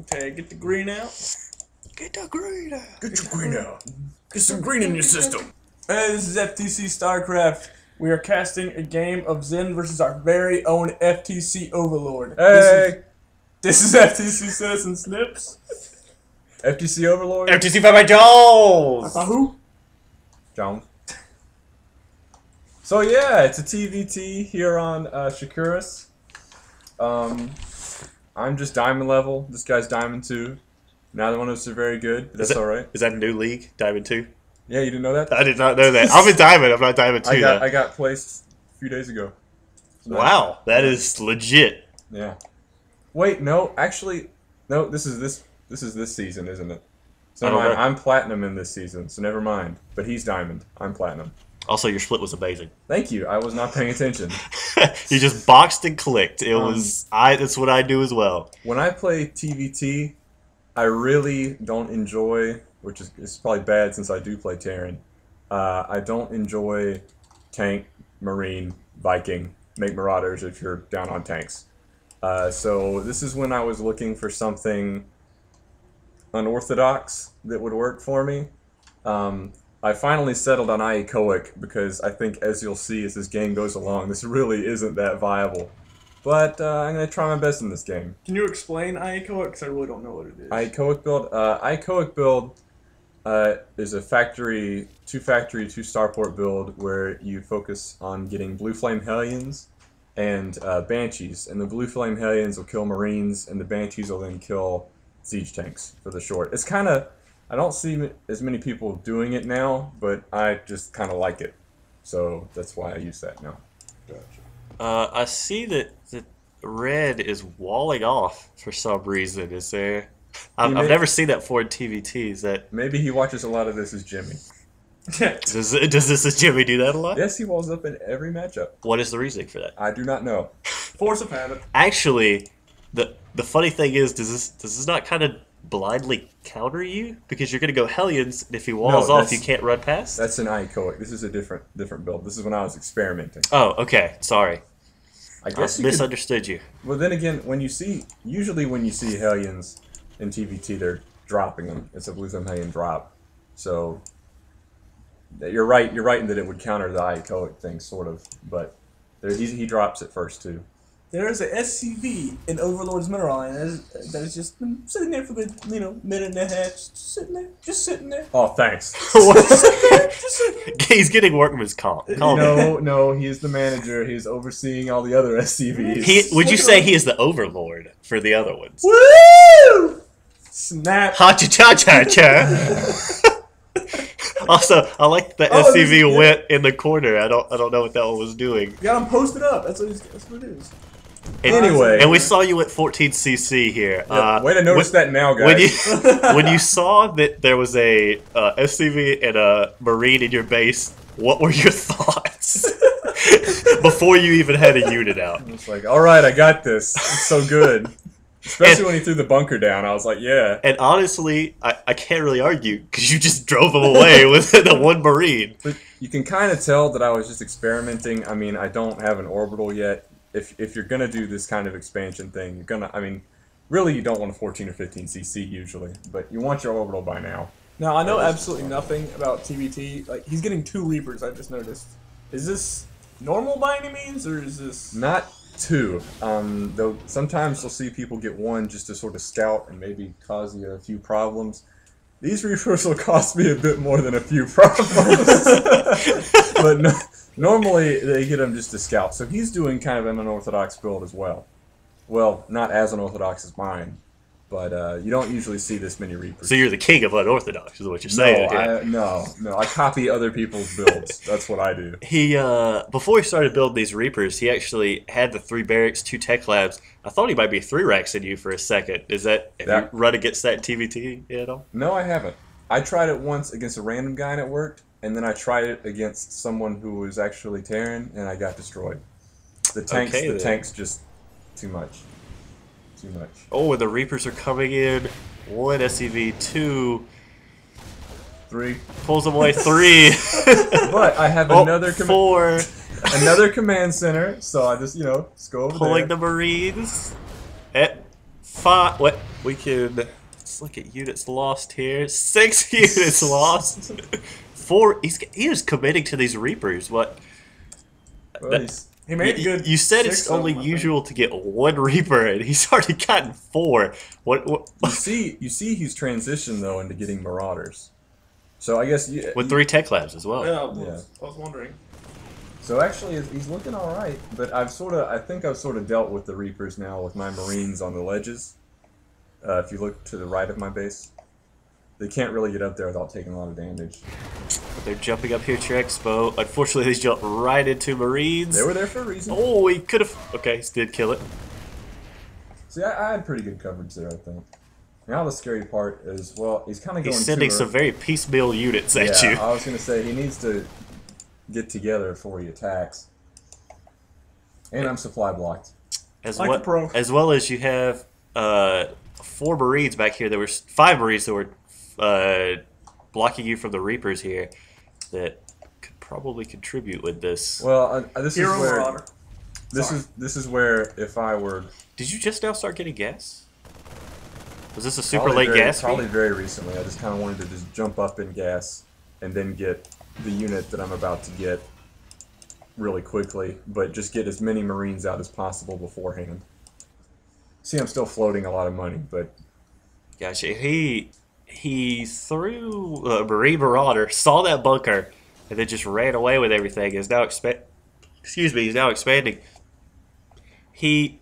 Okay, get the green out. Get the green out. Get your green out. Get some green in your system. Hey, this is FTC StarCraft. We are casting a game of Zen versus our very own FTC Overlord. Hey! This is FTC CitizenSnips. FTC Overlord? FTC FatbackJones. Who? Jones. So yeah, it's a TvT here on Shakuras. I'm just diamond level. This guy's diamond 2. Neither one of us are very good, but that's alright. Is that a new league? Diamond 2? Yeah, you didn't know that? I did not know that. I'm a diamond. I'm not diamond 2. I got placed a few days ago. Wow, that is legit. Yeah. Wait, no, actually, no. This is this season, isn't it? So never mind. I'm platinum in this season, so never mind. But he's diamond. I'm platinum. Also, your split was amazing. Thank you. I was not paying attention. You just boxed and clicked. It was that's what I do as well. When I play TvT, I really don't enjoy, which is probably bad since I do play Terran. I don't enjoy tank, marine, Viking, make marauders if you're down on tanks. So this is when I was looking for something unorthodox that would work for me. I finally settled on Aekoic because I think, as you'll see as this game goes along, this really isn't that viable. But I'm going to try my best in this game. Can you explain Aekoic? Because I really don't know what it is. Aekoic build? Aekoic build is a factory, two starport build where you focus on getting Blue Flame Hellions and Banshees. And the Blue Flame Hellions will kill Marines, and the Banshees will then kill siege tanks for the short. It's kind of... I don't see as many people doing it now, but I just kind of like it. So that's why I use that now. Gotcha. I see that red is walling off for some reason. Is there? I've never seen that for TvT. Is that maybe he watches a lot of this as Jimmy? does this as Jimmy do that a lot? Yes, he walls up in every matchup. What is the reasoning for that? I do not know. Force of habit. Actually, the funny thing is, does this not kind of blindly counter you because you're gonna go Hellions, and if he walls off, you can't run past? That's an Aekoic. This is a different build. This is when I was experimenting. Oh, okay. Sorry. I guess I misunderstood you. Well, then again, usually when you see Hellions in TvT, they're dropping them. It's a Blue Flame Hellion drop. So you're right. You're right in that it would counter the Aekoic thing, sort of. But he drops it first too. There is a SCV in Overlord's mineral line that has just been sitting there for a good, minute and a half, just sitting there. Oh, thanks. He's getting workman's comp. No, he is the manager. He's overseeing all the other SCVs. Would you say he is the Overlord for the other ones? Woo! Snap. Ha cha cha cha cha. Also, I like the SCV went in the corner. I don't know what that one was doing. You got him posted up. That's what it is. Anyway, and we saw you at 14cc here. Way to notice that now, guys. When you saw that there was a SCV and a Marine in your base, what were your thoughts before you even had a unit out? It's like, all right, I got this. It's so good. Especially when he threw the bunker down, I was like, yeah. And honestly, I can't really argue because you just drove him away with the one Marine. But you can kind of tell that I was just experimenting. I mean, I don't have an orbital yet. If you're gonna do this kind of expansion thing, you're gonna. I mean, really, you don't want a 14 or 15cc usually, but you want your orbital by now. Now I know absolutely nothing about TvT. Like he's getting 2 Reapers. I just noticed. Is this normal by any means, or is this not 2? Though sometimes you'll see people get 1 just to sort of scout and maybe cause you a few problems. These Reapers will cost me a bit more than a few problems, but no. Normally, they get him just to scout, so he's doing kind of an unorthodox build as well. Well, not as unorthodox as mine, but you don't usually see this many Reapers. So you're the king of unorthodox, is what you're saying. No, I copy other people's builds. That's what I do. He, before he started building these Reapers, he actually had the 3 barracks, 2 tech labs. I thought he might be 3-racks you for a second. Have you run against that in TvT at all? No, I haven't. I tried it once against a random guy and it worked. And then I tried it against someone who was actually Terran, and I got destroyed. The tanks just too much. Too much. Oh, and the Reapers are coming in. 1 SCV, 2. 3. Pulls them away, 3. But I have another 4. Another command center, so I just, just go over Pulling the Marines. At 5. What? we could let's look at units lost here. 6 units lost. 4. He is committing to these Reapers. What? Well, He made a good. You said 6 it's of only them, I think. usual to get 1 Reaper, and he's already gotten 4. What? you see, he's transitioned though into getting Marauders. So I guess With 3 tech labs as well. Yeah, Yeah. I was wondering. So actually, he's looking all right. But I think I've sort of dealt with the Reapers now with my Marines on the ledges. If you look to the right of my base, they can't really get up there without taking a lot of damage. They're jumping up here to Expo. Unfortunately, they jumped right into Marines. They were there for a reason. Oh, he could have. Okay, he did kill it. See, I had pretty good coverage there, I think. Now the scary part is, well, he's kind of going. He's sending too some very piecemeal units at yeah, you. I was going to say he needs to get together before he attacks. And I'm supply blocked. As Like well, a pro. as well as you have 4 Marines back here. There were 5 Marines that were blocking you from the Reapers here that could probably contribute with this. Well, this Hero is where Marauder. this is where if I were Did you just now start getting gas? Was this a super probably late gas probably feed? very recently, I just kind of wanted to just jump up in gas and then get the unit that I'm about to get really quickly, but just get as many Marines out as possible beforehand. See, I'm still floating a lot of money, but Gotcha. He threw a Marine Marauder, saw that bunker, and then just ran away with everything. Is now He's now expanding. He,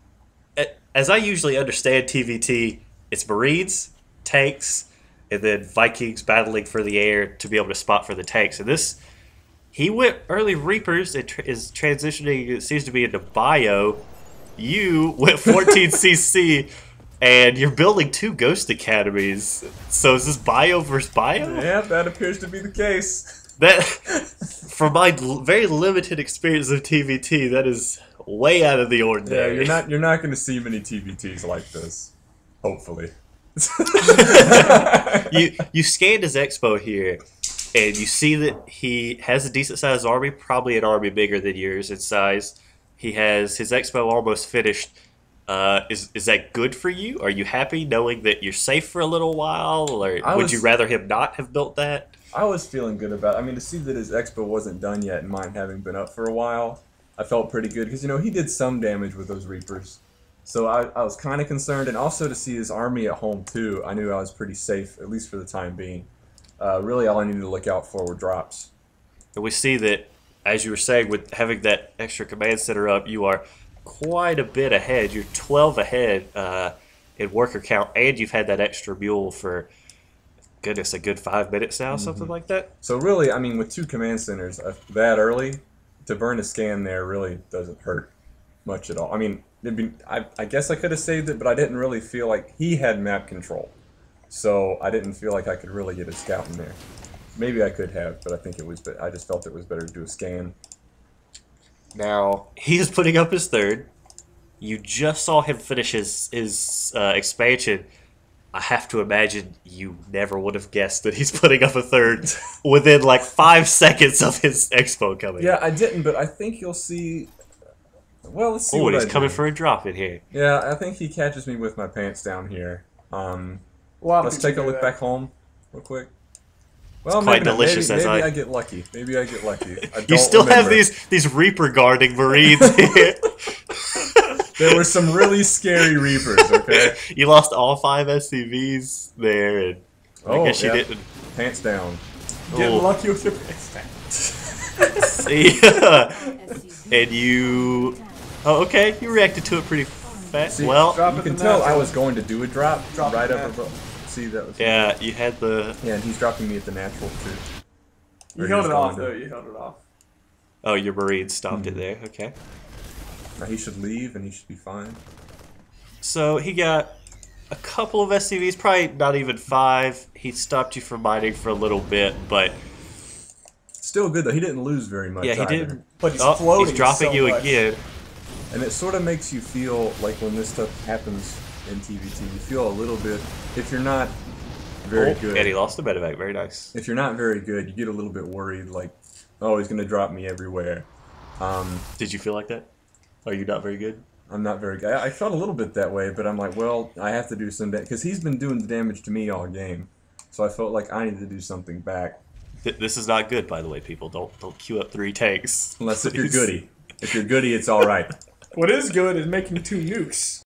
as I usually understand TvT, it's Marines, tanks, and then Vikings battling for the air to be able to spot for the tanks. And this, he went early Reapers. It is transitioning. It seems to be into Bio. You went 14cc. And you're building 2 Ghost Academies. So is this Bio versus Bio? yeah, that appears to be the case. That, from my very limited experience of TvT, that is way out of the Yeah, ordinary. you're not going to see many TVTs like this. Hopefully. You scanned his expo here, and you see that he has a decent sized army, probably an army bigger than yours in size. He has his expo almost finished. Is that good for you? Are you happy knowing that you're safe for a little while, or would you rather him not have built that? I was feeling good about it. I mean, to see that his expo wasn't done yet and mine having been up for a while, I felt pretty good because, you know, he did some damage with those Reapers. So I was kind of concerned, and also to see his army at home too, I knew I was pretty safe, at least for the time being. Really all I needed to look out for were drops. And we see that, as you were saying, with having that extra command center up, you are quite a bit ahead. You're 12 ahead in worker count, and you've had that extra mule for, goodness, a good 5 minutes now, something like that. So really, I mean, with 2 command centers that early, to burn a scan there really doesn't hurt much at all. I mean, I guess I could have saved it, but I didn't really feel like he had map control. So I didn't feel like I could really get a scout in there. Maybe I could have, but I just felt it was better to do a scan. Now, he is putting up his 3rd. You just saw him finish his expansion. I have to imagine you never would have guessed that he's putting up a 3rd within like 5 seconds of his expo coming. Yeah, I didn't, but I think you'll see. Well, let's see. Oh, what he's I coming do. for a drop in here. Yeah, I think he catches me with my pants down here. Let's Let's take a look back home, real quick. Well, It's quite maybe not. delicious, Maybe, as maybe I- I get lucky. Maybe I get lucky. I You don't still have remember. these Reaper guarding Marines here. There were some really scary Reapers. Okay. You lost all 5 SCVs there, and I guess you didn't Pants down. Getting Oh. lucky with your pants down. see. And you... Oh, okay. You reacted to it pretty fast. See, Well, drop you it can to tell I natural. was going to do a drop Drop right it up natural. above. See, that was. yeah, you had the... Yeah, and he's dropping me at the natural too. You Or held he's it off, going though. to- You held it off. Oh, your Marines stopped it there. Okay. Now he should leave and he should be fine. So he got a couple of SCVs, probably not even 5. He stopped you from mining for a little bit, but Still good though. He didn't lose very much. yeah, he either. didn't. But he's Oh, floating he's dropping so you much. again. And it sort of makes you feel like when this stuff happens in TvT, you feel a little bit. If you're not very good, And he lost the medevac. Very nice. if you're not very good, you get a little bit worried. Like, oh, he's gonna drop me everywhere. Did you feel like that? Are you not very good? I'm not very good. I felt a little bit that way, but I'm like, well, I have to do some damage because he's been doing the damage to me all game. So I felt like I need to do something back. This is not good, by the way, people. Don't queue up 3 tanks. Unless if you're goody. If you're goody, it's all right. What is good is making 2 nukes.